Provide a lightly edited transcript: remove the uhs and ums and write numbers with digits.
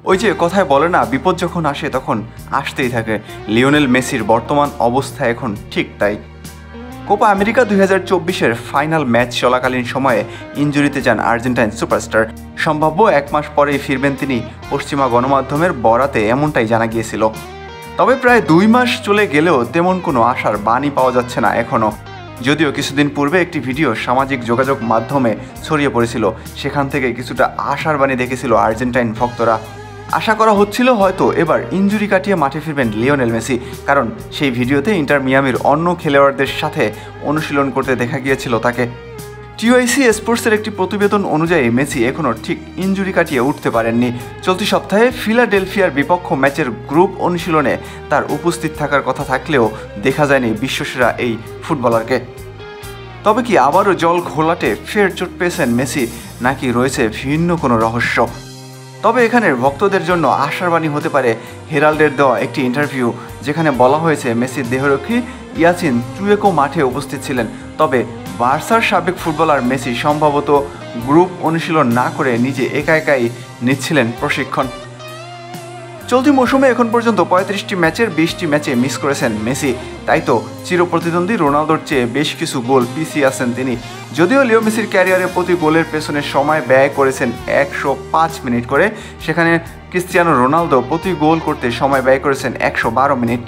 ওই যে কথায় বলে না, বিপদ যখন আসে তখন আসতেই থাকে। লিওনেল মেসির বর্তমান অবস্থা এখন ঠিক তাই। কোপা আমেরিকা 2024-এর ফাইনাল ম্যাচ চলাকালীন সময়ে ইনজুরিতে যান আর্জেন্টাইন সুপারস্টার। সম্ভাব্য 1 মাস পরেই ফিরবেন তিনি, পশ্চিমা গণমাধ্যমের বরাতে এমনটাই জানা গিয়েছিল। তবে প্রায় 2 মাস চলে গেলেও তেমন কোনো আশার বাণী পাওয়া যাচ্ছে না এখনও। যদিও কিছুদিন পূর্বে একটি ভিডিও সামাজিক যোগাযোগ মাধ্যমে ছড়িয়ে পড়েছিল, সেখান থেকে কিছুটা আশার বাণী দেখেছিল আর্জেন্টাইন ভক্তরা। আশা করা হচ্ছিল হয়তো এবার ইনজুরি কাটিয়ে মাঠে ফিরবেন লিওনেল মেসি, কারণ সেই ভিডিওতে ইন্টার মিয়ামির অন্য খেলোয়াড়দের সাথে অনুশীলন করতে দেখা গিয়েছিল তাকে। টিওআইসি স্পোর্টসের একটি প্রতিবেদন অনুযায়ী মেসি এখনও ঠিক ইনজুরি কাটিয়ে উঠতে পারেননি। চলতি সপ্তাহে ফিলাডেলফিয়ার বিপক্ষ ম্যাচের গ্রুপ অনুশীলনে তার উপস্থিত থাকার কথা থাকলেও দেখা যায়নি বিশ্বসেরা এই ফুটবলারকে। তবে কি আবারও জল ঘোলাটে ফের চোট পেয়েছেন মেসি, নাকি রয়েছে ভিন্ন কোনো রহস্য? তবে এখানের ভক্তদের জন্য আশার বাণী হতে পারে হেরাল্ডের দেওয়া একটি ইন্টারভিউ, যেখানে বলা হয়েছে মেসির দেহরক্ষী ইয়াসিন চুয়েকো মাঠে উপস্থিত ছিলেন। তবে বার্সার সাবেক ফুটবলার মেসি সম্ভবত গ্রুপ অনুশীলন না করে নিজে একা একাই নিচ্ছিলেন প্রশিক্ষণ। চলতি মৌসুমে এখন পর্যন্ত 35টি ম্যাচের 20টি ম্যাচে মিস করেছেন মেসি। তাই তো চিরপ্রতিদ্বন্দ্বী রোনালদোর চেয়ে বেশ কিছু গোল পিছিয়ে আছেন তিনি। যদিও লিও মেসির ক্যারিয়ারে প্রতি গোলের পেছনে সময় ব্যয় করেছেন 105 মিনিট করে, সেখানে ক্রিস্টিয়ানো রোনালদো প্রতি গোল করতে সময় ব্যয় করেছেন 112 মিনিট।